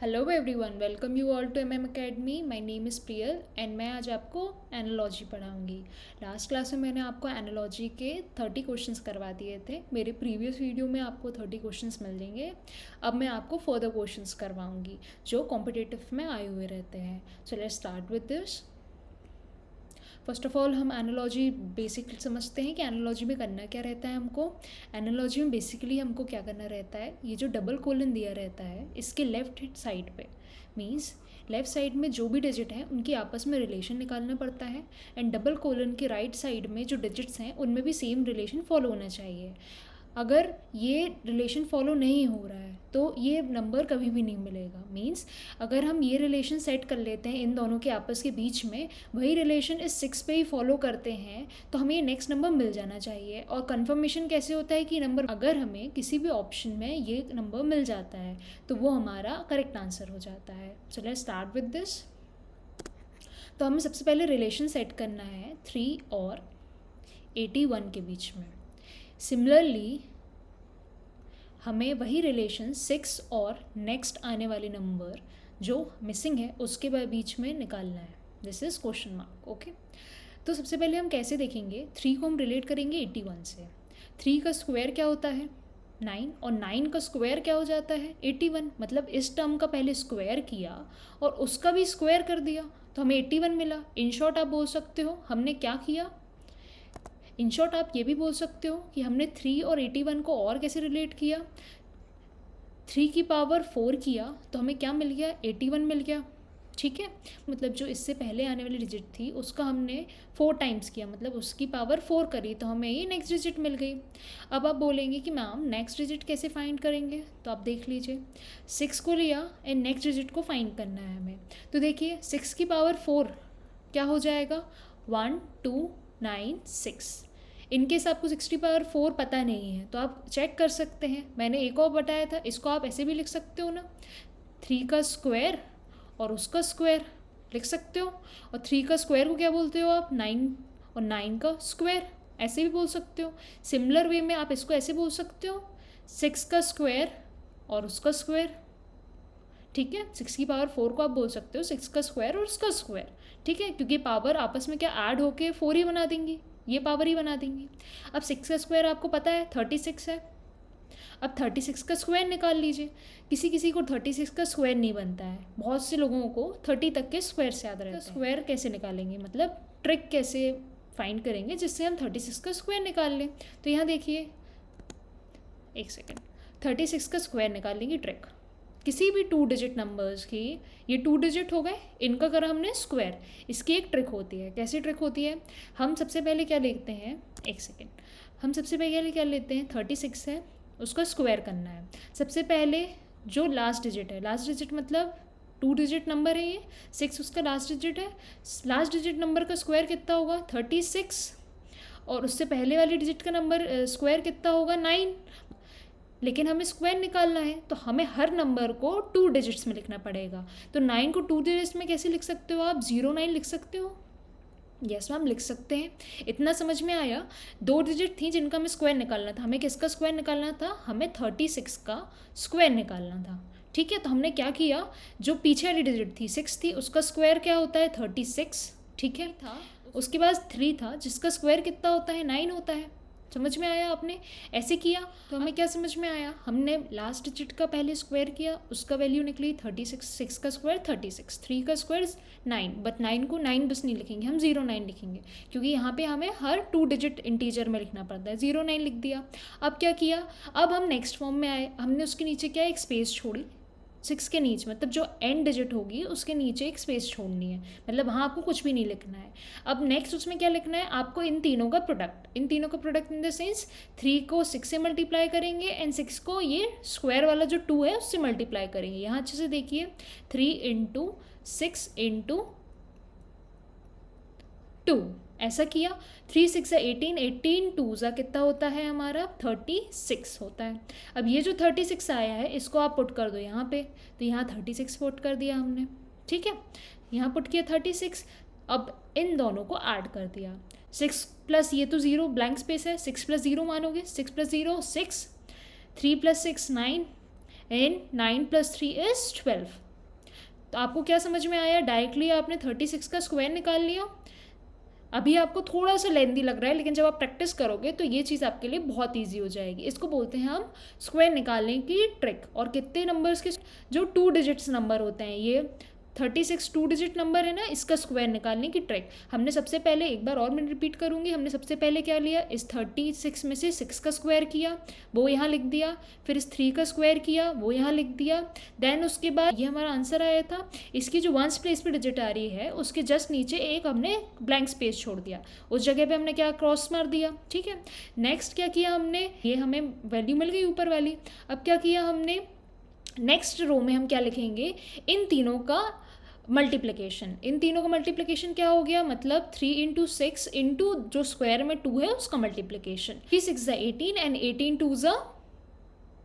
Hello everyone, welcome you all to MM academy. My name is Priyal and मैं आज आपको analogy पढ़ाऊंगी। Last class में मैंने आपको एनालॉजी के 30 क्वेश्चंस करवा दिए थे। मेरे प्रीवियस वीडियो में आपको 30 क्वेश्चंस मिल जाएंगे। अब मैं आपको फर्दर क्वेश्चंस करवाऊंगी जो कॉम्पिटिटिव में आए हुए रहते हैं। So let's start with this. First of all हम एनालॉजी बेसिक समझते हैं कि एनालॉजी में करना क्या रहता है हमको। एनालॉजी में बेसिकली हमको क्या करना रहता है, ये जो डबल कोलन दिया रहता है इसके लेफ्ट साइड पे मींस लेफ्ट साइड में जो भी डिजिट हैं उनकी आपस में रिलेशन निकालना पड़ता है एंड डबल कोलन के राइट साइड में जो डिजिट्स हैं उनमें भी सेम रिलेशन फॉलो होना चाहिए। अगर ये रिलेशन फॉलो नहीं हो रहा है तो ये नंबर कभी भी नहीं मिलेगा। मींस अगर हम ये रिलेशन सेट कर लेते हैं इन दोनों के आपस के बीच में, वही रिलेशन इस 6 पे ही फॉलो करते हैं तो हमें ये नेक्स्ट नंबर मिल जाना चाहिए। और कंफर्मेशन कैसे होता है कि नंबर अगर हमें किसी भी ऑप्शन में ये नंबर मिल जाता है तो वो हमारा करेक्ट आंसर हो जाता है। So let's start with this. तो हमें सबसे पहले रिलेशन सेट करना है 3 और 81 के बीच में। सिमिलरली हमें वही रिलेशन 6 और नेक्स्ट आने वाले नंबर जो मिसिंग है उसके बीच में निकालना है। This is question mark. Okay, तो सबसे पहले हम कैसे देखेंगे, 3 को हम रिलेट करेंगे 81 से। 3 का स्क्वायर क्या होता है 9 और 9 का स्क्वायर क्या हो जाता है 81। मतलब इस टर्म का पहले स्क्वायर किया और उसका भी स्क्वायर कर दिया तो हमें 81 मिला। इन शॉर्ट आप बोल सकते हो हमने क्या किया, इन शॉर्ट आप ये भी बोल सकते हो कि हमने 3 और 81 को और कैसे रिलेट किया, 3 की पावर 4 किया तो हमें क्या मिल गया 81 मिल गया। ठीक है, मतलब जो इससे पहले आने वाली डिजिट थी उसका हमने 4 टाइम्स किया, मतलब उसकी पावर 4 करी तो हमें ये नेक्स्ट डिजिट मिल गई। अब आप बोलेंगे कि मैम नेक्स्ट डिजिट कैसे फाइंड करेंगे, तो आप देख लीजिए 6 को लिया एंड नेक्स्ट डिजिट को फाइंड करना है हमें। तो देखिए 6 की पावर 4 क्या हो जाएगा 1 2 9 6। इनकेस आपको 60/4 पता नहीं है तो आप चेक कर सकते हैं, मैंने एक और बताया था, इसको आप ऐसे भी लिख सकते हो ना, 3 का स्क्वायर और उसका स्क्वायर लिख सकते हो। और 3 का स्क्वायर को क्या बोलते हो आप 9, और 9 का स्क्वायर ऐसे भी बोल सकते हो। सिमिलर वे में आप इसको ऐसे बोल सकते हो 6 का स्क्वायर और उसका स्क्वायर। ठीक है, 6 की पावर 4 को आप बोल सकते हो 6 का स्क्वायर और उसका स्क्वायर। ठीक है, क्योंकि पावर आपस में क्या ऐड होके 4 ही बना देंगी, ये पावर ही बना देंगी। अब 6 का स्क्वायर आपको पता है 36 है। अब 36 का स्क्वायर निकाल लीजिए। किसी किसी को 36 का स्क्वायर नहीं बनता है, बहुत से लोगों को 30 तक के स्क्वायर से याद रहता है। स्क्वायर कैसे निकालेंगे, मतलब ट्रिक कैसे फाइंड करेंगे जिससे हम 36 का स्क्वायर निकाल लें। तो यहाँ देखिए एक सेकेंड, 36 का स्क्वायर निकालेंगे ट्रिक किसी भी 2 डिजिट नंबर्स की। ये 2 डिजिट हो गए, इनका करा हमने स्क्वायर। इसकी एक ट्रिक होती है, कैसी ट्रिक होती है, हम सबसे पहले क्या लेते हैं, एक सेकेंड, हम सबसे पहले क्या लेते हैं 36 है उसका स्क्वायर करना है। सबसे पहले जो लास्ट डिजिट है, लास्ट डिजिट मतलब 2 डिजिट नंबर है ये, 6 उसका लास्ट डिजिट है। लास्ट डिजिट नंबर का स्क्वायर कितना होगा 36 और उससे पहले वाली डिजिट का नंबर स्क्वायर कितना होगा 9। लेकिन हमें स्क्वायर निकालना है तो हमें हर नंबर को 2 डिजिट्स में लिखना पड़ेगा। तो 9 को 2 डिजिट्स में कैसे लिख सकते हो आप 09 लिख सकते हो। यस मैम लिख सकते हैं। इतना समझ में आया। 2 डिजिट थी जिनका हमें स्क्वायर निकालना था। हमें किसका स्क्वायर निकालना था, हमें 36 का स्क्वायर निकालना था। ठीक है, तो हमने क्या किया, जो पीछे वाली डिजिट थी 6 थी उसका स्क्वायर क्या होता है 36। ठीक है, था उसके बाद 3 था जिसका स्क्वायर कितना होता है 9 होता है। समझ में आया, आपने ऐसे किया तो हमें क्या समझ में आया, हमने लास्ट डिजिट का पहले स्क्वायर किया उसका वैल्यू निकली 36, 6 का स्क्वायर 36, 3 का स्क्वायर 9, बट 9 को 9 बस नहीं लिखेंगे, हम 09 लिखेंगे क्योंकि यहाँ पे हमें हर 2 डिजिट इंटीजर में लिखना पड़ता है। 09 लिख दिया। अब क्या किया, अब हम नेक्स्ट फॉर्म में आए, हमने उसके नीचे क्या एक स्पेस छोड़ी 6 के नीचे, मतलब जो एंड डिजिट होगी उसके नीचे एक स्पेस छोड़नी है, मतलब वहाँ आपको कुछ भी नहीं लिखना है। अब नेक्स्ट उसमें क्या लिखना है आपको, इन तीनों का प्रोडक्ट, इन तीनों का प्रोडक्ट इन द सेंस 3 को 6 से मल्टीप्लाई करेंगे एंड 6 को ये स्क्वायर वाला जो 2 है उससे मल्टीप्लाई करेंगे। यहाँ अच्छे से देखिए 3 × 6 × 2 ऐसा किया। 3 6 18, 18 2 कितना होता है हमारा 36 होता है। अब ये जो 36 आया है इसको आप पुट कर दो यहाँ पे, तो यहाँ 36 पुट कर दिया हमने। ठीक है, यहाँ पुट किया 36। अब इन दोनों को ऐड कर दिया, 6 प्लस ये तो 0 ब्लैंक स्पेस है, 6 + 0 मानोगे, 6 + 0 6, 3 + 6 9 एंड 9 + 3 is 12। तो आपको क्या समझ में आया, डायरेक्टली आपने 36 का स्क्वायर निकाल लिया। अभी आपको थोड़ा सा लेंदी लग रहा है, लेकिन जब आप प्रैक्टिस करोगे तो ये चीज़ आपके लिए बहुत ईजी हो जाएगी। इसको बोलते हैं हम स्क्वायर निकालने की ट्रिक। और कितने नंबर्स के जो 2 डिजिट्स नंबर होते हैं, ये 36 2 डिजिट नंबर है ना, इसका स्क्वायर निकालने की ट्रिक हमने सबसे पहले, एक बार और मैं रिपीट करूँगी, हमने सबसे पहले क्या लिया, इस 36 में से 6 का स्क्वायर किया, वो यहाँ लिख दिया। फिर इस 3 का स्क्वायर किया, वो यहाँ लिख दिया। देन उसके बाद ये हमारा आंसर आया था। इसकी जो वंस प्लेस पे डिजिट आ रही है उसके जस्ट नीचे एक हमने ब्लैंक स्पेस छोड़ दिया, उस जगह पे हमने क्या क्रॉस मार दिया। ठीक है, नेक्स्ट क्या किया हमने, ये हमें वैल्यू मिल गई ऊपर वाली। अब क्या किया हमने, नेक्स्ट रो में हम क्या लिखेंगे, इन तीनों का मल्टीप्लिकेशन। इन तीनों का मल्टीप्लिकेशन क्या हो गया, मतलब 3 इंटू 6 इंटू जो स्क्वायर में 2 है उसका मल्टीप्लिकेशन। 3 6 18 एंड 18 2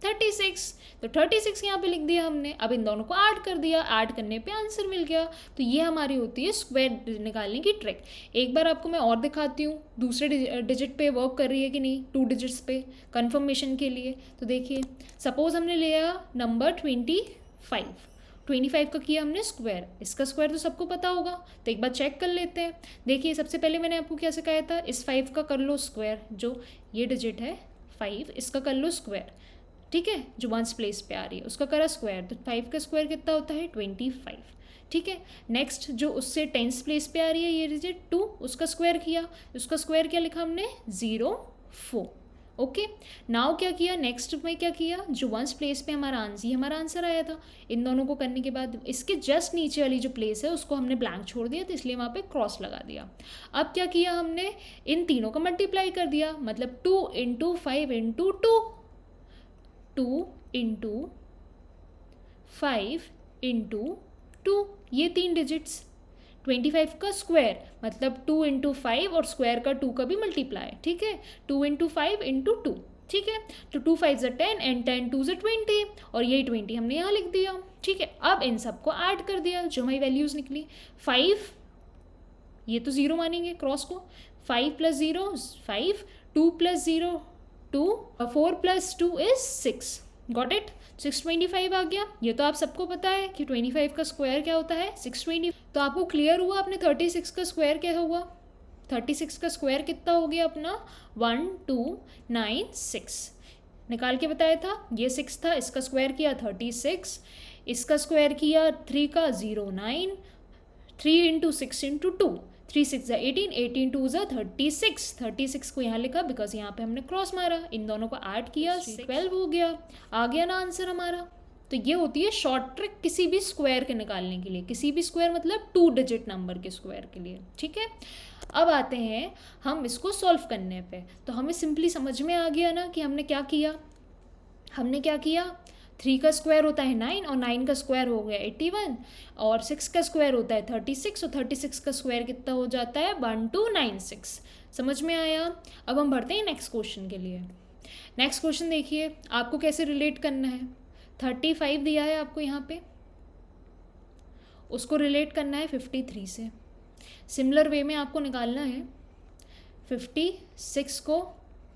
36। तो 36 यहाँ पे लिख दिया हमने। अब इन दोनों को ऐड कर दिया, ऐड करने पे आंसर मिल गया। तो ये हमारी होती है स्क्वायर निकालने की ट्रिक। एक बार आपको मैं और दिखाती हूँ दूसरे डिजिट पे वर्क कर रही है कि नहीं, 2 डिजिट्स पे कंफर्मेशन के लिए। तो देखिए, सपोज हमने लिया नंबर 25 का किया हमने स्क्वायर। इसका स्क्वायर तो सबको पता होगा, तो एक बार चेक कर लेते हैं। देखिए, सबसे पहले मैंने आपको क्या सिखाया था, इस 5 का कर लो स्क्वायर, जो ये डिजिट है 5, इसका कर लो स्क्वायर। ठीक है, जो वंस प्लेस पे आ रही है उसका करा स्क्वायर, तो 5 का स्क्वायर कितना होता है 25। ठीक है, नेक्स्ट जो उससे टेंस प्लेस पे आ रही है ये डिजिट 2, उसका स्क्वायर किया, उसका स्क्वायर क्या लिखा हमने 04। ओके, नाउ क्या किया, नेक्स्ट में क्या किया, जो वंस प्लेस पे हमारा आंसर आया था, इन दोनों को करने के बाद इसके जस्ट नीचे वाली जो प्लेस है उसको हमने ब्लैंक छोड़ दिया, तो इसलिए वहाँ पे क्रॉस लगा दिया। अब क्या किया हमने, इन तीनों का मल्टीप्लाई कर दिया, मतलब 2 इंटू 5 इंटू 2 इंटू 5 इंटू 2, ये 3 डिजिट्स। 25 का स्क्वायर मतलब 2 इंटू 5 और स्क्वायर का 2 का भी मल्टीप्लाई। ठीक है, 2 इंटू 5 इंटू 2। ठीक है, तो 2 5 10 एंड 10 2 20, और यही 20 हमने यहाँ लिख दिया। ठीक है, अब इन सबको ऐड कर दिया, जो हमारी वैल्यूज़ निकली 5, ये तो 0 मानेंगे क्रॉस को, 5 + 0 5, 2 + 0 2, 4 + 2 is 6। गॉट इट, 625 आ गया। ये तो आप सबको पता है कि 25 का स्क्वायर क्या होता है 620। तो आपको क्लियर हुआ अपने 36 का स्क्वायर क्या हुआ, 36 का स्क्वायर कितना हो गया अपना 1296। निकाल के बताया था, ये 6 था, इसका स्क्वायर किया 36, इसका स्क्वायर किया 3 का 09, 3 इंटू 6 इंटू 2, 3 6 18, 18 2 36। 36 को यहाँ लिखा बिकॉज यहाँ पे हमने क्रॉस मारा, इन दोनों को ऐड किया, 12 हो गया। आ गया ना आंसर हमारा। तो ये होती है शॉर्ट ट्रिक किसी भी स्क्वायर के निकालने के लिए, किसी भी स्क्वायर मतलब 2 डिजिट नंबर के स्क्वायर के लिए। ठीक है, अब आते हैं हम इसको सॉल्व करने पे। तो हमें सिंपली समझ में आ गया ना कि हमने क्या किया, 3 का स्क्वायर होता है 9 और 9 का स्क्वायर हो गया 81, और 6 का स्क्वायर होता है 36 और 36 का स्क्वायर कितना हो जाता है 1296। समझ में आया। अब हम बढ़ते हैं नेक्स्ट क्वेश्चन के लिए। नेक्स्ट क्वेश्चन देखिए, आपको कैसे रिलेट करना है। 35 दिया है आपको यहाँ पे, उसको रिलेट करना है 53 से। सिमिलर वे में आपको निकालना है 56 को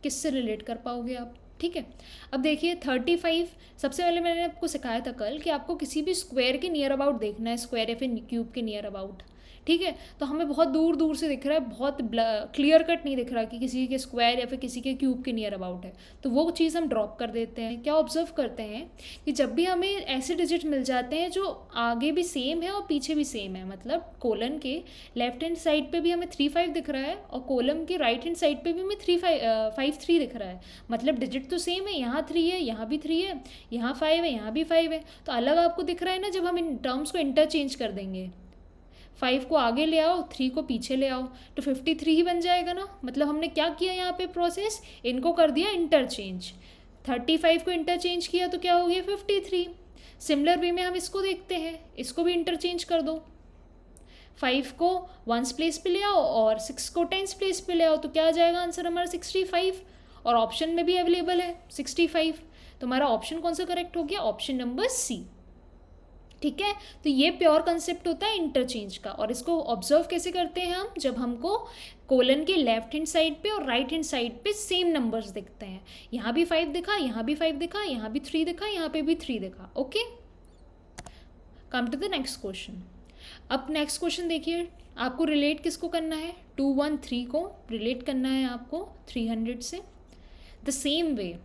किससे रिलेट कर पाओगे आप। ठीक है, अब देखिए 35, सबसे पहले मैंने आपको सिखाया था कल कि आपको किसी भी स्क्वायर के नियर अबाउट देखना है, स्क्वायर या फिर क्यूब के नियर अबाउट। ठीक है, तो हमें बहुत दूर दूर से दिख रहा है, बहुत क्लियर कट नहीं दिख रहा कि किसी के स्क्वायर या फिर किसी के क्यूब के नियर अबाउट है, तो वो चीज़ हम ड्रॉप कर देते हैं। क्या ऑब्जर्व करते हैं कि जब भी हमें ऐसे डिजिट मिल जाते हैं जो आगे भी सेम है और पीछे भी सेम है, मतलब कोलन के लेफ्ट हैंड साइड पे भी हमें 3 5 दिख रहा है और कोलम के राइट हैंड साइड पे भी हमें 5 3 दिख रहा है, मतलब डिजिट तो सेम है, यहाँ 3 है, यहाँ भी 3 है, यहाँ 5 है, यहाँ भी 5 है, तो अलग आपको दिख रहा है ना। जब हम इन टर्म्स को इंटरचेंज कर देंगे, 5 को आगे ले आओ, 3 को पीछे ले आओ, तो 53 ही बन जाएगा ना। मतलब हमने क्या किया यहाँ पे प्रोसेस, इनको कर दिया इंटरचेंज। 35 को इंटरचेंज किया तो क्या हो गया 53। सिमिलर वे में हम इसको देखते हैं, इसको भी इंटरचेंज कर दो, 5 को वंस प्लेस पे ले आओ और 6 को टेंस प्लेस पे ले आओ, तो क्या आ जाएगा आंसर हमारा 65, और ऑप्शन में भी अवेलेबल है 65। तो हमारा ऑप्शन कौन सा करेक्ट हो गया, ऑप्शन नंबर सी। ठीक है, तो ये प्योर कंसेप्ट होता है इंटरचेंज का। और इसको ऑब्जर्व कैसे करते हैं हम, जब हमको कोलन के लेफ्ट हैंड साइड पे और राइट हैंड साइड पे सेम नंबर्स दिखते हैं, यहाँ भी 5 दिखा, यहाँ भी 5 दिखा, यहाँ भी 3 दिखा, यहाँ पे भी 3 दिखा। Okay, come to the next question. अब नेक्स्ट क्वेश्चन देखिए, आपको रिलेट किसको करना है, 213 को रिलेट करना है आपको 300 से। The same way,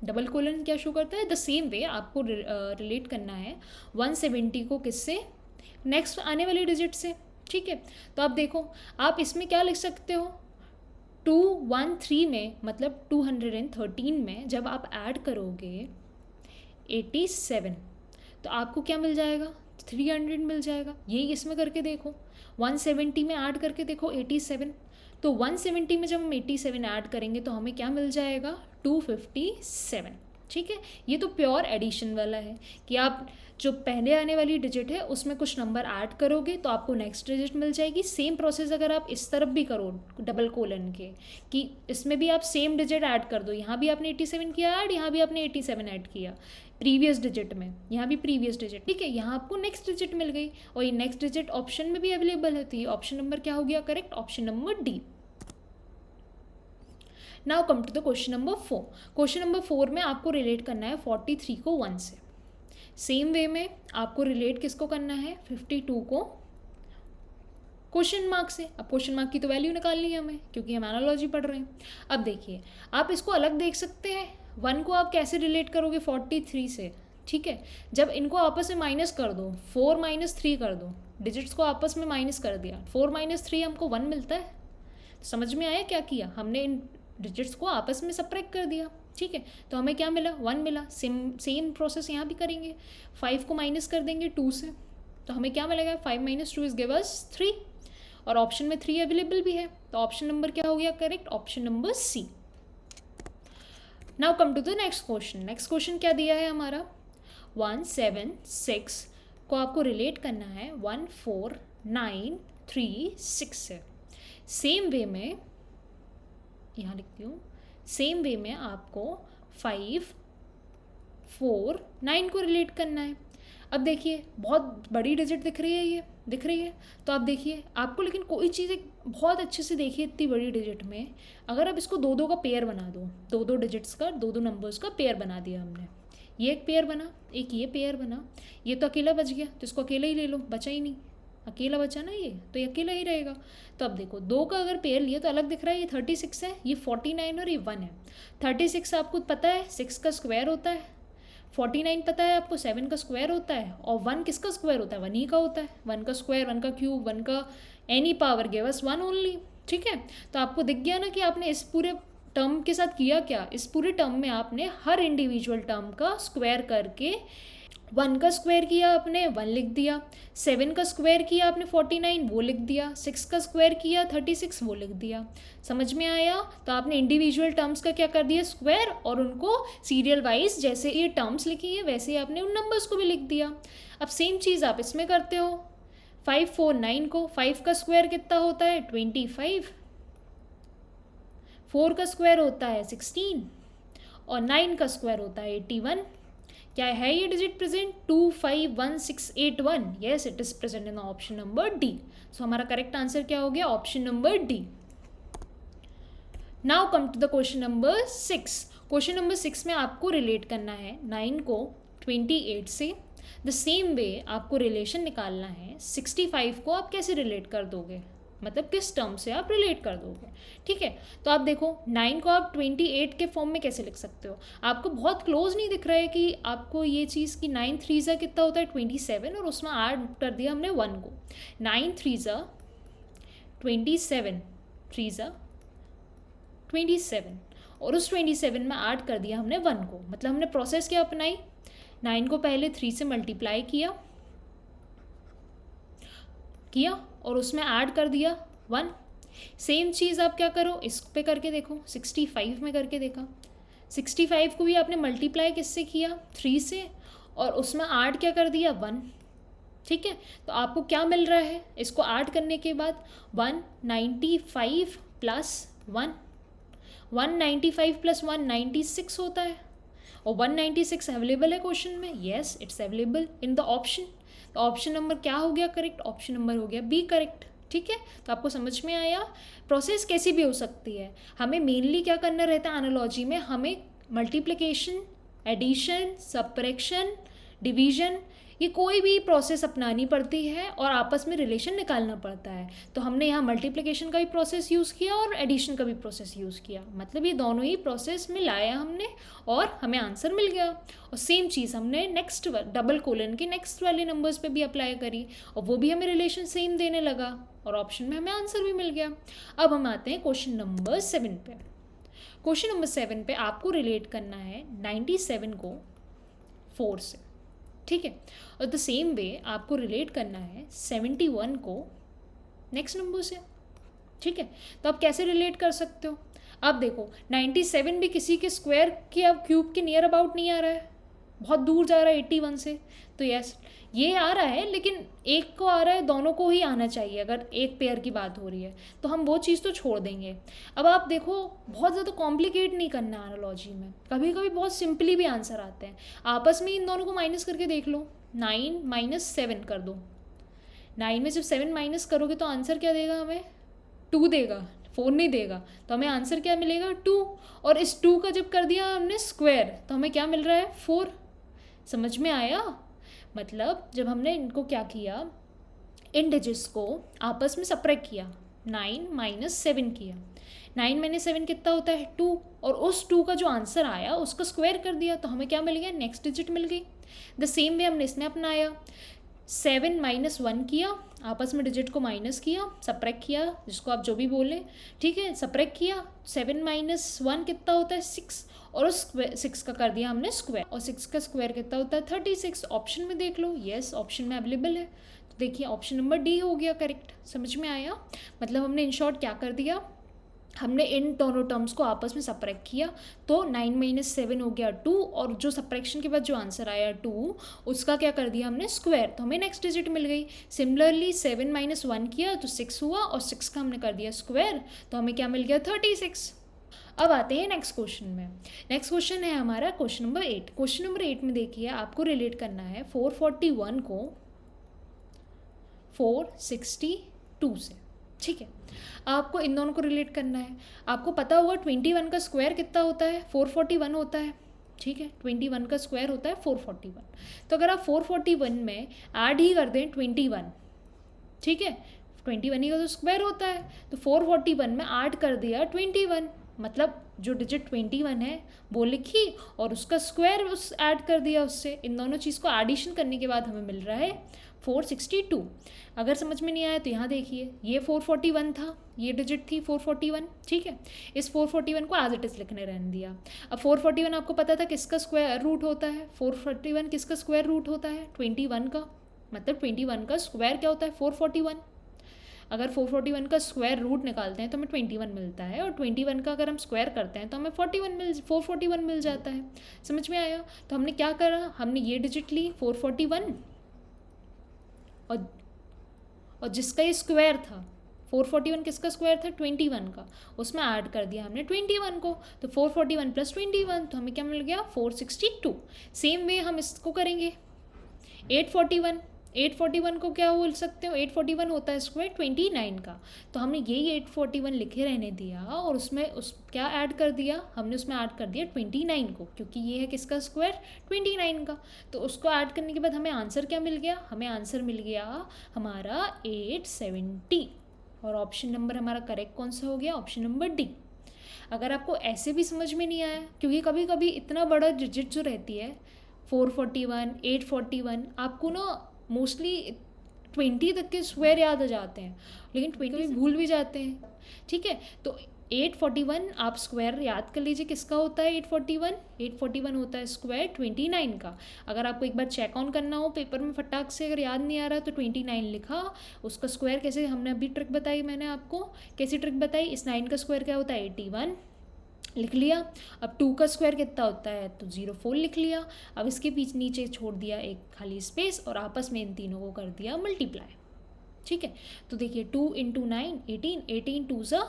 double colon क्या शो करता है, द सेम वे आपको रिलेट करना है 170 को किससे, नेक्स्ट आने वाली डिजिट से। ठीक है, तो आप देखो, आप इसमें क्या लिख सकते हो, 213 में मतलब 213 में जब आप ऐड करोगे 87 तो आपको क्या मिल जाएगा, 300 मिल जाएगा। यही इसमें करके देखो, 170 में ऐड करके देखो 87, तो 170 में जब हम 87 ऐड करेंगे तो हमें क्या मिल जाएगा, 257। ठीक है, ये तो प्योर एडिशन वाला है कि आप जो पहले आने वाली डिजिट है उसमें कुछ नंबर ऐड करोगे तो आपको नेक्स्ट डिजिट मिल जाएगी। सेम प्रोसेस अगर आप इस तरफ भी करो डबल कोलन के, कि इसमें भी आप सेम डिजिट ऐड कर दो, यहाँ भी आपने 87 किया ऐड, यहाँ भी आपने 87 ऐड किया प्रीवियस डिजिट में, यहाँ भी प्रीवियस डिजिट। ठीक है, यहाँ आपको नेक्स्ट डिजिट मिल गई और ये नेक्स्ट डिजिट ऑप्शन में भी अवेलेबल है, तो ये ऑप्शन नंबर क्या हो गया correct, option number D. Now come to the question number 4। Question number 4 में आपको रिलेट करना है 43 को 1 से। सेम वे में आपको रिलेट किसको करना है, 52 को क्वेश्चन मार्क से। अब क्वेश्चन मार्क की तो वैल्यू निकालनी है हमें, क्योंकि हम एनालॉजी पढ़ रहे हैं। अब देखिए, आप इसको अलग देख सकते हैं, 1 को आप कैसे रिलेट करोगे 43 से। ठीक है, जब इनको आपस में माइनस कर दो, 4 - 3 कर दो, डिजिट्स को आपस में माइनस कर दिया, 4 - 3 हमको 1 मिलता है। समझ में आया क्या किया हमने, इन डिजिट्स को आपस में सब्ट्रैक्ट कर दिया। ठीक है, तो हमें क्या मिला, 1 मिला। सेम प्रोसेस यहाँ भी करेंगे, 5 को माइनस कर देंगे 2 से, तो हमें क्या मिलेगा, 5 - 2 इज गिव अस 3, और ऑप्शन में 3 अवेलेबल भी है, तो ऑप्शन नंबर क्या हो गया correct, option number C. Now come to the next question. Next question क्या दिया है हमारा, 176 को आपको रिलेट करना है 14936 से। सेम वे में यहाँ लिखती हूँ, सेम वे में आपको 549 को रिलेट करना है। अब देखिए, बहुत बड़ी डिजिट दिख रही है, ये दिख रही है, तो आप देखिए आपको, लेकिन कोई चीज़ एक बहुत अच्छे से देखिए, इतनी बड़ी डिजिट में अगर आप इसको 2-2 का पेयर बना दो, 2-2 डिजिट्स का, 2-2 नंबर्स का पेयर बना दिया हमने, ये एक पेयर बना, एक ये पेयर बना, ये तो अकेला बच गया, तो इसको अकेला ही ले लो, बचा ही नहीं, अकेला बचा ना ये, तो ये अकेला ही रहेगा। तो अब देखो, 2 का अगर पेयर लिया तो अलग दिख रहा है, ये 36 है, ये 49 और ये 1 है। 36 आपको पता है 6 का स्क्वायर होता है, 49 पता है आपको 7 का स्क्वायर होता है, और 1 किसका स्क्वायर होता है, 1 ही का होता है। 1 का स्क्वायर, 1 का क्यूब, 1 का any power give us 1 only. ठीक है, तो आपको दिख गया ना कि आपने इस पूरे टर्म के साथ किया क्या, इस पूरे टर्म में आपने हर इंडिविजुअल टर्म का स्क्वायर करके 1 का स्क्वायर किया आपने, 1 लिख दिया, 7 का स्क्वायर किया आपने 49, वो लिख दिया, 6 का स्क्वायर किया 36, वो लिख दिया। समझ में आया, तो आपने इंडिविजुअल टर्म्स का क्या कर दिया, स्क्वायर, और उनको सीरियल वाइज जैसे ये टर्म्स लिखी है वैसे ही आपने उन नंबर्स को भी लिख दिया। अब सेम चीज़ आप इसमें करते हो, 549 को, 5 का स्क्वायर कितना होता है 25, 4 का स्क्वायर होता है 16, और 9 का स्क्वायर होता है 81। क्या है ये digit present, 251681, yes it is present in option number D. So हमारा करेक्ट आंसर क्या हो गया, option number D. Now come to the question number 6। Question number 6 में आपको रिलेट करना है 9 को 28 से। द सेम वे आपको रिलेशन निकालना है 65 को आप कैसे रिलेट कर दोगे, मतलब किस टर्म से आप रिलेट कर दोगे। ठीक है, तो आप देखो 9 को आप 28 के फॉर्म में कैसे लिख सकते हो, आपको बहुत क्लोज नहीं दिख रहा है कि आपको ये चीज़ कि 9 3 ज़ा कितना होता है 27, और उसमें ऐड कर दिया हमने 1 को, 9 3 ज़ा 27, 3 ज़ा 27, और उस 27 में ऐड कर दिया हमने 1 को। मतलब हमने प्रोसेस क्या अपनाई, 9 को पहले 3 से मल्टीप्लाई किया और उसमें ऐड कर दिया 1। सेम चीज़ आप क्या करो, इस पे करके देखो, 65 में करके देखा, 65 को भी आपने मल्टीप्लाई किससे किया 3 से, और उसमें ऐड क्या कर दिया 1। ठीक है, तो आपको क्या मिल रहा है, इसको ऐड करने के बाद 195 प्लस 1, 195 प्लस 196 होता है, और 196 अवेलेबल है क्वेश्चन में, yes it's available in the option. तो ऑप्शन नंबर क्या हो गया करेक्ट, ऑप्शन नंबर हो गया बी करेक्ट। ठीक है, तो आपको समझ में आया, प्रोसेस कैसी भी हो सकती है, हमें मेनली क्या करना रहता है एनालॉजी में, हमें मल्टीप्लिकेशन, एडिशन, सबट्रैक्शन, डिवीजन, ये कोई भी प्रोसेस अपनानी पड़ती है और आपस में रिलेशन निकालना पड़ता है। तो हमने यहाँ मल्टीप्लिकेशन का भी प्रोसेस यूज़ किया और एडिशन का भी प्रोसेस यूज़ किया, मतलब ये दोनों ही प्रोसेस में लाया हमने और हमें आंसर मिल गया। और सेम चीज़ हमने नेक्स्ट डबल कोलन के नेक्स्ट वाले नंबर्स पे भी अप्लाई करी और वो भी हमें रिलेशन सेम देने लगा और ऑप्शन में हमें आंसर भी मिल गया। अब हम आते हैं क्वेश्चन नंबर 7 पे। क्वेश्चन नंबर 7 पे आपको रिलेट करना है 97 को 4 से, ठीक है। और द सेम वे आपको रिलेट करना है 71 को नेक्स्ट नंबर से, ठीक है। तो आप कैसे रिलेट कर सकते हो? अब देखो 97 भी किसी के स्क्वायर के या क्यूब के नियर अबाउट नहीं आ रहा है, बहुत दूर जा रहा है 81 से। तो यस ये आ रहा है, लेकिन एक को आ रहा है, दोनों को ही आना चाहिए अगर एक पेयर की बात हो रही है, तो हम वो चीज़ तो छोड़ देंगे। अब आप देखो बहुत ज़्यादा कॉम्प्लिकेट नहीं करना है एनालॉजी में, कभी कभी बहुत सिंपली भी आंसर आते हैं। आपस में इन दोनों को माइनस करके देख लो, 9 - 7 कर दो। 9 में जब 7 माइनस करोगे तो आंसर क्या देगा हमें? 2 देगा, 4 नहीं देगा। तो हमें आंसर क्या मिलेगा? 2। और इस 2 का जब कर दिया हमने स्क्वायर तो हमें क्या मिल रहा है? 4। समझ में आया? मतलब जब हमने इनको क्या किया, इन डिजिट्स को आपस में सब्ट्रैक्ट किया, 9 - 7 किया। 9 - 7 कितना होता है? 2। और उस 2 का जो आंसर आया उसका स्क्वायर कर दिया तो हमें क्या मिल गया? नेक्स्ट डिजिट मिल गई। द सेम वे हमने इसमें अपनाया, 7 - 1 किया, आपस में डिजिट को माइनस किया, सब्ट्रैक्ट किया, जिसको आप जो भी बोलें, ठीक है, सब्ट्रैक्ट किया। 7 - 1 कितना होता है? 6। और उस 6 का कर दिया हमने स्क्वायर, और 6 का स्क्वायर कितना होता है? 36। ऑप्शन में देख लो, यस ऑप्शन में अवेलेबल है। तो देखिए ऑप्शन नंबर डी हो गया करेक्ट। समझ में आया? मतलब हमने इन शॉर्ट क्या कर दिया, हमने इन दोनों टर्म्स को आपस में सब्ट्रैक्ट किया तो 9 - 7 हो गया 2, और जो सब्ट्रैक्शन के बाद जो आंसर आया 2 उसका क्या कर दिया हमने? स्क्वायर, तो हमें नेक्स्ट डिजिट मिल गई। सिमिलरली 7 - 1 किया तो 6 हुआ, और 6 का हमने कर दिया स्क्वायर तो हमें क्या मिल गया? 36। अब आते हैं नेक्स्ट क्वेश्चन में। नेक्स्ट क्वेश्चन है हमारा क्वेश्चन नंबर 8। क्वेश्चन नंबर 8 में देखिए आपको रिलेट करना है 441 को 462 से, ठीक है। आपको इन दोनों को रिलेट करना है। आपको पता होगा 21 का स्क्वायर कितना होता है? 441 होता है, ठीक है। 21 का स्क्वायर होता है 441। तो अगर आप 441 में ऐड ही कर दें 21, ठीक है, 21 ही का तो स्क्वायर होता है, तो 441 में ऐड कर दिया 21, मतलब जो डिजिट 21 है वो लिखी और उसका स्क्वायर उस ऐड कर दिया उससे। इन दोनों चीज़ को एडिशन करने के बाद हमें मिल रहा है 462। अगर समझ में नहीं आया तो यहाँ देखिए, ये 441 था, ये डिजिट थी 441, ठीक है। इस 441 को एज इट इज़ लिखने रहने दिया। अब 441 आपको पता था किसका स्क्वायर रूट होता है? 441 किसका स्क्वायर रूट होता है? 21 का। मतलब 21 का स्क्वायर क्या होता है? 441। अगर 441 का स्क्वायर रूट निकालते हैं तो हमें 21 मिलता है, और 21 का अगर हम स्क्वायर करते हैं तो हमें 441 मिल जाता है। समझ में आया? तो हमने क्या करा, हमने ये डिजिट ली 441, और जिसका ये स्क्वायर था 441 किसका स्क्वायर था? 21 का, उसमें ऐड कर दिया हमने 21 को, तो 441 + 21 तो हमें क्या मिल गया? 462। सेम वे हम इसको करेंगे 841 को क्या बोल सकते हो? 841 होता है स्क्वायर 29 का, तो हमने यही 841 लिखे रहने दिया और उसमें क्या ऐड कर दिया हमने? उसमें ऐड कर दिया 29 को, क्योंकि ये है किसका स्क्वायर? 29 का। तो उसको ऐड करने के बाद हमें आंसर क्या मिल गया? हमें आंसर मिल गया हमारा 870, और ऑप्शन नंबर हमारा करेक्ट कौन सा हो गया? Option number D. अगर आपको ऐसे भी समझ में नहीं आया, क्योंकि कभी कभी इतना बड़ा डिजिट जो रहती है 441, 841, आपको ना मोस्टली 20 तक के स्क्वायर याद आ जाते हैं, लेकिन 20 भूल भी जाते हैं, ठीक है। तो 841 आप स्क्वायर याद कर लीजिए किसका होता है? 841 होता है स्क्वायर 29 का। अगर आपको एक बार चेक ऑन करना हो पेपर में फटाक से, अगर याद नहीं आ रहा तो 29 लिखा, उसका स्क्वायर कैसे, हमने अभी ट्रिक बताई, मैंने आपको कैसी ट्रिक बताई, इस 9 का स्क्वायर क्या होता है? 81 लिख लिया। अब 2 का स्क्वायर कितना होता है? तो 04 लिख लिया। अब इसके पीछे नीचे छोड़ दिया एक खाली स्पेस और आपस में इन तीनों को कर दिया मल्टीप्लाई, ठीक है। तो देखिए 2 × 9 18, 18 2 ज़ा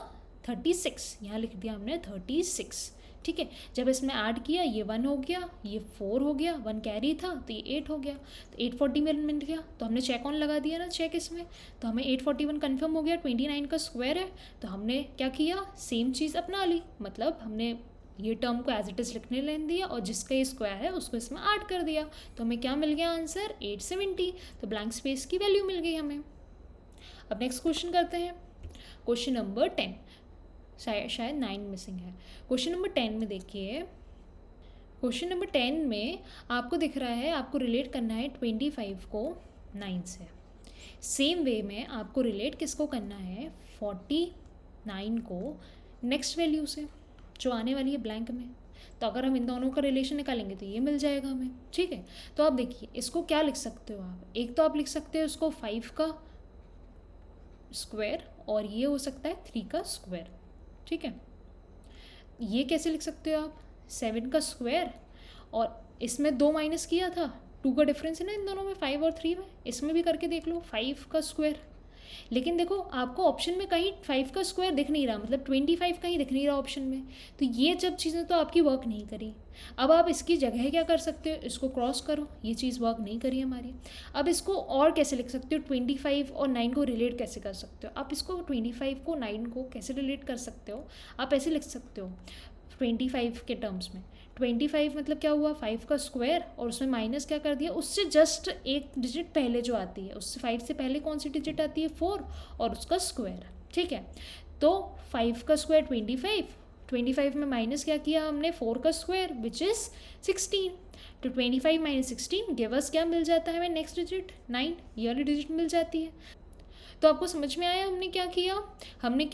36, यहाँ लिख दिया हमने 36, ठीक है। जब इसमें ऐड किया ये 1 हो गया, ये 4 हो गया, 1 कैरी था तो ये 8 हो गया, तो 840 में मिल गया। तो हमने चेक ऑन लगा दिया ना, चेक इसमें, तो हमें 841 कन्फर्म हो गया, 29 का स्क्वायर है। तो हमने क्या किया? सेम चीज़ अपना ली, मतलब हमने ये टर्म को एज इट इज़ लिखने लेने दिया और जिसका ये स्क्वायर है उसको इसमें ऐड कर दिया, तो हमें क्या मिल गया आंसर 870। तो ब्लैंक स्पेस की वैल्यू मिल गई हमें। अब नेक्स्ट क्वेश्चन करते हैं, क्वेश्चन नंबर 10, शायद 9 मिसिंग है। क्वेश्चन नंबर 10 में देखिए, क्वेश्चन नंबर 10 में आपको दिख रहा है, आपको रिलेट करना है 25 को 9 से। सेम वे में आपको रिलेट किसको करना है 49 को नेक्स्ट वैल्यू से जो आने वाली है ब्लैंक में। तो अगर हम इन दोनों का रिलेशन निकालेंगे तो ये मिल जाएगा हमें, ठीक है। तो आप देखिए इसको क्या लिख सकते हो आप, एक तो आप लिख सकते हो इसको 5 का स्क्वायर और ये हो सकता है 3 का स्क्वायर, ठीक है। ये कैसे लिख सकते हो आप 7 का स्क्वायर और इसमें 2 माइनस किया था, 2 का डिफरेंस है ना इन दोनों में 5 और 3 में, इसमें भी करके देख लो 5 का स्क्वायर। लेकिन देखो आपको ऑप्शन में कहीं 5 का स्क्वायर दिख नहीं रहा, मतलब 25 कहीं दिख नहीं रहा ऑप्शन में, तो ये जब चीज़ें तो आपकी वर्क नहीं करी। अब आप इसकी जगह क्या कर सकते हो, इसको क्रॉस करो, ये चीज़ वर्क नहीं करी हमारी। अब इसको और कैसे लिख सकते हो, 25 और 9 को रिलेट कैसे कर सकते हो आप, इसको 25 को 9 को कैसे रिलेट कर सकते हो आप, ऐसे लिख सकते हो 25 के टर्म्स में। 25 मतलब क्या हुआ 5 का स्क्वायर और उसमें माइनस क्या कर दिया, उससे जस्ट एक डिजिट पहले जो आती है, उससे 5 से पहले कौन सी डिजिट आती है 4 और उसका स्क्वायर, ठीक है। तो 5 का स्क्वायर 25 में माइनस क्या किया हमने 4 का स्क्वायर विच इज़ 16। तो 25 माइनस 16 गिव अस क्या मिल जाता है हमें नेक्स्ट डिजिट 9, ये वाली डिजिट मिल जाती है। तो आपको समझ में आया हमने क्या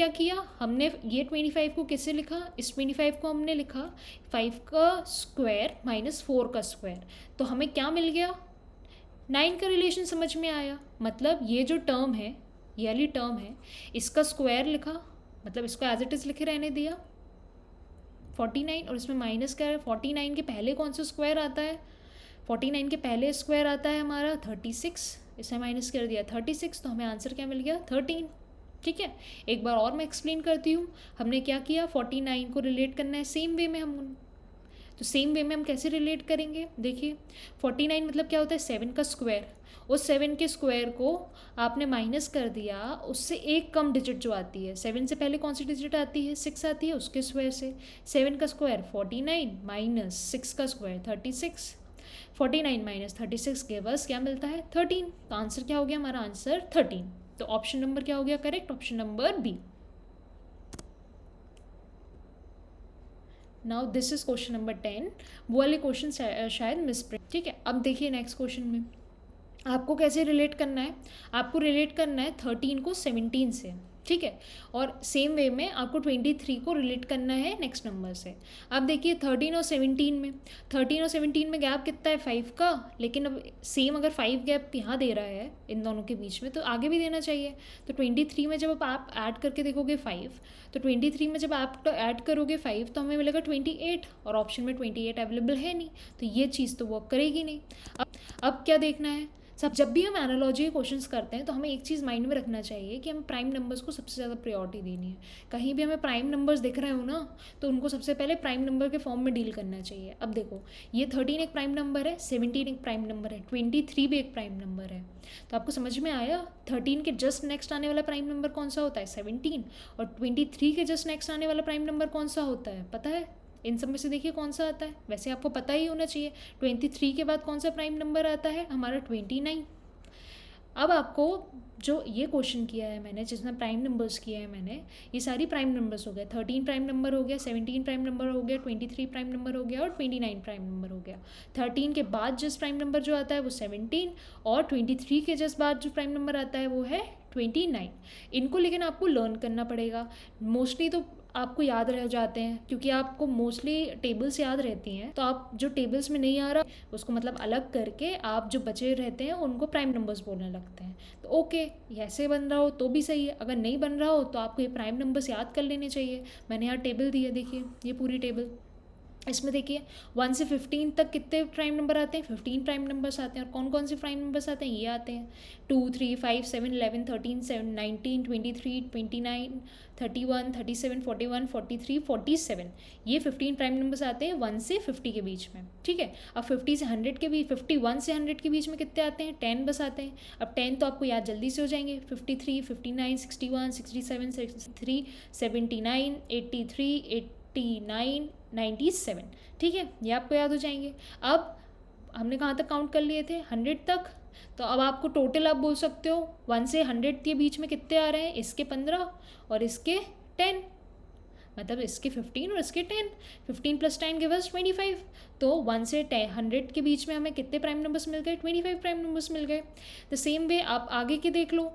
किया, हमने ये 25 को कैसे लिखा, इस 25 को हमने लिखा 5 का स्क्वायर माइनस 4 का स्क्वायर, तो हमें क्या मिल गया 9 का रिलेशन समझ में आया। मतलब ये जो टर्म है, ये वाली टर्म है, इसका स्क्वायर लिखा, मतलब इसको एज इट इज़ लिखे रहने दिया 49 और इसमें माइनस क्या है, 49 के पहले कौन सा स्क्वायर आता है, 49 के पहले स्क्वायर आता है हमारा 36, इसमें माइनस कर दिया 36, तो हमें आंसर क्या मिल गया 13, ठीक है। एक बार और मैं एक्सप्लेन करती हूँ, हमने क्या किया 49 को रिलेट करना है सेम वे में हम, तो सेम वे में हम कैसे रिलेट करेंगे, देखिए 49 मतलब क्या होता है 7 का स्क्वायर, उस 7 के स्क्वायर को आपने माइनस कर दिया, उससे एक कम डिजिट जो आती है, 7 से पहले कौन सी डिजिट आती है 6 आती है, उसके स्क्वायर से 7 का स्क्वायर 49 माइनस 6 का स्क्वायर 36, 49 माइनस 36 के बस क्या मिलता है 13। तो आंसर क्या हो गया हमारा आंसर 13। तो ऑप्शन नंबर क्या हो गया correct, option number B. Now this is question number 10, वो वाले क्वेश्चन शायद मिसप्रिंट, ठीक है। अब देखिए नेक्स्ट क्वेश्चन में आपको कैसे रिलेट करना है, आपको रिलेट करना है 13 को 17 से, ठीक है। और सेम वे में आपको 23 को रिलेट करना है नेक्स्ट नंबर से। अब देखिए 13 और 17 में गैप कितना है 5 का, लेकिन अब सेम अगर 5 गैप यहाँ दे रहा है इन दोनों के बीच में तो आगे भी देना चाहिए। तो 23 में जब आप ऐड करके देखोगे 5, तो 23 में जब आप ऐड करोगे 5 तो हमें मिलेगा 28 और ऑप्शन में 28 अवेलेबल है नहीं, तो ये चीज़ तो वर्क करेगी नहीं। अब क्या देखना है, सब जब भी हम एनालॉजी क्वेश्चंस करते हैं तो हमें एक चीज़ माइंड में रखना चाहिए कि हमें प्राइम नंबर्स को सबसे ज़्यादा प्रायोरिटी देनी है। कहीं भी हमें प्राइम नंबर्स दिख रहे हो ना तो उनको सबसे पहले प्राइम नंबर के फॉर्म में डील करना चाहिए। अब देखो ये 13 एक प्राइम नंबर है, 17 एक प्राइम नंबर है, 23 भी एक प्राइम नंबर है। तो आपको समझ में आया 13 के जस्ट नेक्स्ट आने वाला प्राइम नंबर कौन सा होता है 17, और 23 के जस्ट नेक्स्ट आने वाला प्राइम नंबर कौन सा होता है पता है, इन सब में से देखिए कौन सा आता है, वैसे आपको पता ही होना चाहिए। 23 के बाद कौन सा प्राइम नंबर आता है हमारा 29। अब आपको जो ये क्वेश्चन किया है मैंने, जिसमें प्राइम नंबर्स किए हैं मैंने, ये सारी प्राइम नंबर्स हो गए, 13 प्राइम नंबर हो गया, 17 प्राइम नंबर हो गया, 23 प्राइम नंबर हो गया और 29 प्राइम नंबर हो गया। 13 के बाद जिस प्राइम नंबर जो आता है वो 17 और 23 के जिस बाद जो प्राइम नंबर आता है वो है 29। इनको लेकिन आपको लर्न करना पड़ेगा, मोस्टली तो आपको याद रह जाते हैं क्योंकि आपको मोस्टली टेबल्स याद रहती हैं, तो आप जो टेबल्स में नहीं आ रहा उसको मतलब अलग करके आप जो बचे रहते हैं उनको प्राइम नंबर्स बोलने लगते हैं। तो ओके, ऐसे बन रहा हो तो भी सही है, अगर नहीं बन रहा हो तो आपको ये प्राइम नंबर्स याद कर लेने चाहिए। मैंने यहाँ टेबल दी है, देखिए ये पूरी टेबल, इसमें देखिए 1 से 15 तक कितने प्राइम नंबर आते हैं 15 प्राइम नंबर्स आते हैं, और कौन कौन से प्राइम नंबर्स आते हैं ये आते हैं 2 3 5 7 11 13 7 19 23 29 31 37 41 43 47, ये 15 प्राइम नंबर्स आते हैं 1 से 50 के बीच में, ठीक है। अब 50 से 100 के बीच, 51 से 100 के बीच में कितने आते हैं 10 बस आते हैं। अब 10 तो आपको याद जल्दी से हो जाएंगे, 53 59 61 67 63 79 83 49, 97। ठीक है, ये आपको याद हो जाएंगे। अब हमने कहाँ तक काउंट कर लिए थे? 100 तक। तो अब आपको टोटल आप बोल सकते हो 1 से 100 के बीच में कितने आ रहे हैं? इसके 15 और इसके 10, मतलब इसके 15 और इसके 10। 15 + 10 गिव अस 25। तो 1 से 100 के बीच में हमें कितने प्राइम नंबर्स मिल गए? 25 प्राइम नंबर्स मिल गए। द सेम वे आप आगे के देख लो,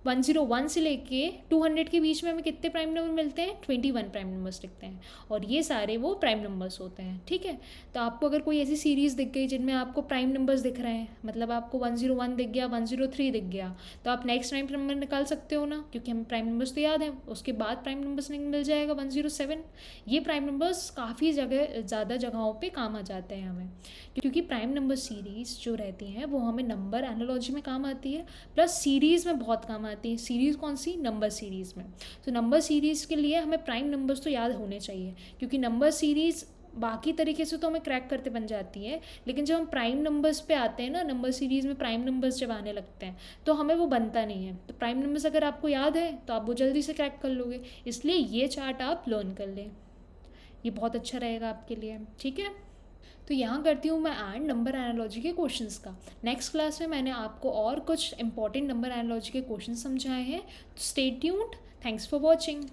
101 से लेके 200 के बीच में हमें कितने प्राइम नंबर मिलते हैं? 21 प्राइम नंबर्स दिखते हैं, और ये सारे वो प्राइम नंबर्स होते हैं। ठीक है, तो आपको अगर कोई ऐसी सीरीज़ दिख गई जिनमें आपको प्राइम नंबर्स दिख रहे हैं, मतलब आपको 101 दिख गया, 103 दिख गया, तो आप नेक्स्ट प्राइम नंबर निकाल सकते हो ना, क्योंकि हमें प्राइम नंबर्स तो याद है। उसके बाद प्राइम नंबर्स मिल जाएगा 107। ये प्राइम नंबर्स काफ़ी ज़्यादा जगहों पर काम आ जाते हैं हमें, क्योंकि प्राइम नंबर सीरीज़ जो रहती हैं वो हमें नंबर एनालॉजी में काम आती है, प्लस सीरीज़ में बहुत काम आती है। सीरीज़ कौन सी? नंबर सीरीज़ में। तो नंबर सीरीज़ के लिए हमें प्राइम नंबर्स तो याद होने चाहिए, क्योंकि नंबर सीरीज़ बाकी तरीके से तो हमें क्रैक करते बन जाती है, लेकिन जब हम प्राइम नंबर्स पे आते हैं ना, नंबर सीरीज़ में प्राइम नंबर्स जब आने लगते हैं तो हमें वो बनता नहीं है। तो प्राइम नंबर्स अगर आपको याद है तो आप वो जल्दी से क्रैक कर लोगे, इसलिए ये चार्ट आप लर्न कर लें, ये बहुत अच्छा रहेगा आपके लिए। ठीक है, तो यहाँ करती हूँ मैं एंड नंबर एनालॉजी के क्वेश्चंस का। नेक्स्ट क्लास में मैंने आपको और कुछ इंपॉर्टेंट नंबर एनालॉजी के क्वेश्चन समझाए हैं। Stay tuned. Thanks for watching.